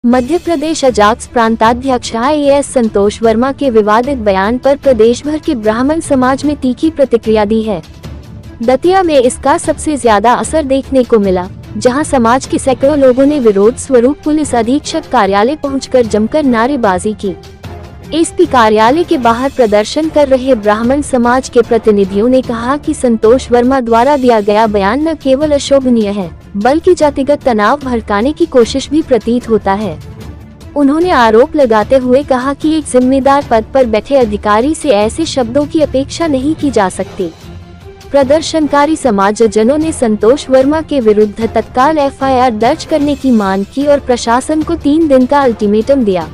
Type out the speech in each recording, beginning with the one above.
Madhya Pradesh AJAKS प्रांताध्यक्ष IAS संतोष वर्मा के विवादित बयान पर प्रदेश भर के ब्राह्मण समाज में तीखी प्रतिक्रिया दी है। दतिया में इसका सबसे ज्यादा असर देखने को मिला, जहां समाज के सैकड़ों लोगों ने विरोध स्वरूप पुलिस अधीक्षक कार्यालय पहुंचकर जमकर नारेबाजी की। एसपी कार्यालय के बाहर प्रदर्शन कर रहे ब्राह्मण समाज के प्रतिनिधियों ने कहा कि संतोष वर्मा द्वारा दिया गया बयान न केवल अशोभनीय है, बल्कि जातिगत तनाव भड़काने की कोशिश भी प्रतीत होता है। उन्होंने आरोप लगाते हुए कहा कि एक जिम्मेदार पद पर बैठे अधिकारी से ऐसे शब्दों की अपेक्षा नहीं की जा सकती। प्रदर्शनकारी समाजजनों ने संतोष वर्मा के विरुद्ध तत्काल FIR दर्ज करने की मांग की और प्रशासन को 3 दिन का अल्टीमेटम दिया।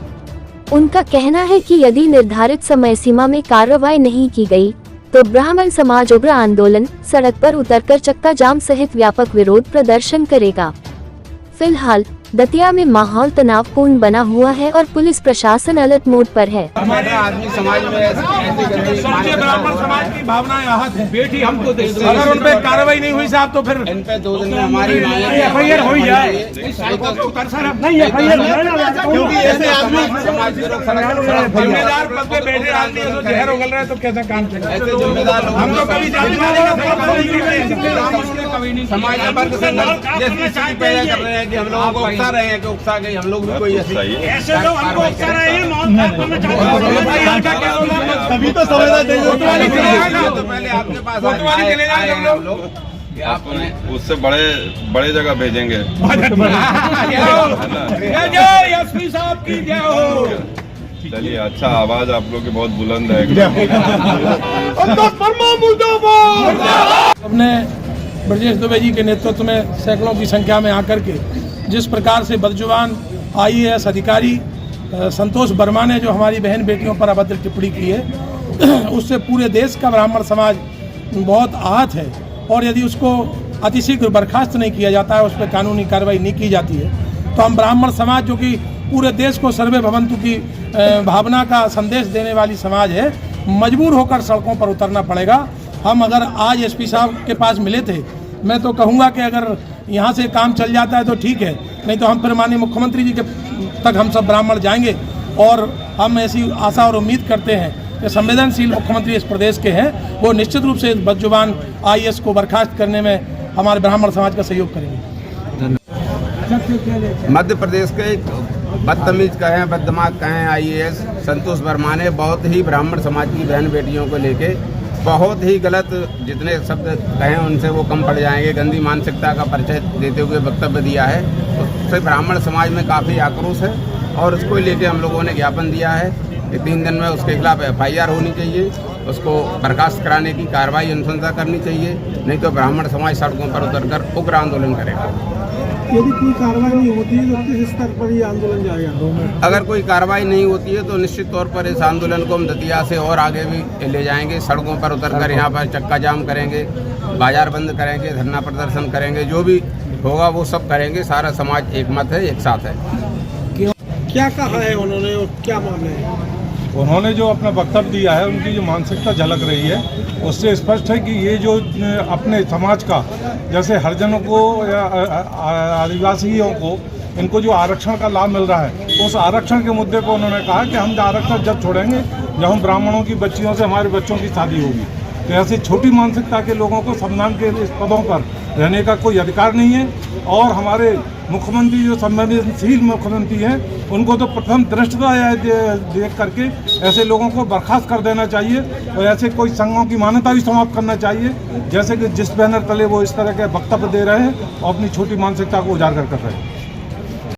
उनका कहना है कि यदि निर्धारित समय सीमा में कार्रवाई नहीं की गई, तो ब्राह्मण समाज उग्र आंदोलन, सड़क पर उतरकर चक्का जाम सहित व्यापक विरोध प्रदर्शन करेगा। फिलहाल दतिया में माहौल तनावपूर्ण बना हुआ है और पुलिस प्रशासन अलर्ट मोड पर है। हमारे आदमी समाज में ब्राह्मण समाज की भावनाएं आहत है। बेटी हमको अगर उन पे कार्रवाई नहीं हुई साहब, तो फिर इन पे 2 दिन में हमारी FIR हो जाए। क्योंकि ऐसे आदमी समाज जिम्मेदार पद पे बैठे आदमी जहर उगल रहे तो कैसा काम चलेगा? ऐसे जिम्मेदार हम तो कभी समाज जैसे पैदा कर रहे हैं कि हम लोगों को उकसा रहे हैं कि उकसा गई हम लोग भी कोई ऐसे लोग हमको उकसा रहे हैं। तभी तो तो पहले आपके पास हम लोग आपने उससे बड़े जगह भेजेंगे। एसपी साहब की जय हो। चलिए, अच्छा, आवाज आप लोग की बहुत बुलंद है। अपने ब्रजेश दुबे जी के नेतृत्व में सैकड़ों की संख्या में आकर के जिस प्रकार से बदजुबान IAS अधिकारी संतोष वर्मा ने जो हमारी बहन बेटियों पर अभद्र टिप्पणी की है, उससे पूरे देश का ब्राह्मण समाज बहुत आहत है। और यदि उसको अतिशीघ्र बर्खास्त नहीं किया जाता है, उस पर कानूनी कार्रवाई नहीं की जाती है, तो हम ब्राह्मण समाज, जो कि पूरे देश को सर्वे भवन्तु की भावना का संदेश देने वाली समाज है, मजबूर होकर सड़कों पर उतरना पड़ेगा। हम अगर आज SP साहब के पास मिले थे, मैं तो कहूँगा कि अगर यहाँ से काम चल जाता है तो ठीक है, नहीं तो हम फिर माननीय मुख्यमंत्री जी के तक हम सब ब्राह्मण जाएंगे। और हम ऐसी आशा और उम्मीद करते हैं कि संवेदनशील मुख्यमंत्री इस प्रदेश के हैं, वो निश्चित रूप से इस बदजुबान IAS को बर्खास्त करने में हमारे ब्राह्मण समाज का सहयोग करेंगे। मध्य प्रदेश के बदतमीज कहें, बददिमाग कहें, IAS संतोष वर्मा ने बहुत ही ब्राह्मण समाज की बहन बेटियों को लेके बहुत ही गलत जितने शब्द कहें उनसे वो कम पड़ जाएंगे। गंदी मानसिकता का परिचय देते हुए वक्तव्य दिया है, उससे ब्राह्मण समाज में काफ़ी आक्रोश है और उसको लेके हम लोगों ने ज्ञापन दिया है कि 3 दिन में उसके खिलाफ FIR होनी चाहिए, उसको बर्खास्त कराने की कार्रवाई अनुशंसा करनी चाहिए, नहीं तो ब्राह्मण समाज सड़कों पर उतरकर उग्र आंदोलन करेगा। यदि कोई कार्रवाई नहीं होती है तो किस स्तर पर ये आंदोलन जाएगा? अगर कोई कार्रवाई नहीं होती है तो निश्चित तौर पर इस आंदोलन को हम दतिया से और आगे भी ले जाएंगे। सड़कों पर उतरकर यहाँ पर चक्का जाम करेंगे, बाजार बंद करेंगे, धरना प्रदर्शन करेंगे, जो भी होगा वो सब करेंगे। सारा समाज एक मत है, एक साथ है। क्या कहा है उन्होंने और क्या मामला है? उन्होंने जो अपना वक्तव्य दिया है, उनकी जो मानसिकता झलक रही है, उससे स्पष्ट है कि ये जो अपने समाज का, जैसे हरिजनों को या आदिवासियों को, इनको जो आरक्षण का लाभ मिल रहा है, उस आरक्षण के मुद्दे को उन्होंने कहा कि हम आरक्षण जब छोड़ेंगे जब हम ब्राह्मणों की बच्चियों से हमारे बच्चों की शादी होगी। तो ऐसी छोटी मानसिकता के लोगों को संविधान के इस पदों पर रहने का कोई अधिकार नहीं है। और हमारे मुख्यमंत्री जो संवेदनशील मुख्यमंत्री हैं, उनको तो प्रथम दृष्टता देख करके ऐसे लोगों को बर्खास्त कर देना चाहिए और ऐसे कोई संघों की मान्यता भी समाप्त करना चाहिए, जैसे कि जिस बैनर तले वो इस तरह के वक्तव्य दे रहे हैं और अपनी छोटी मानसिकता को उजागर कर रहे हैं।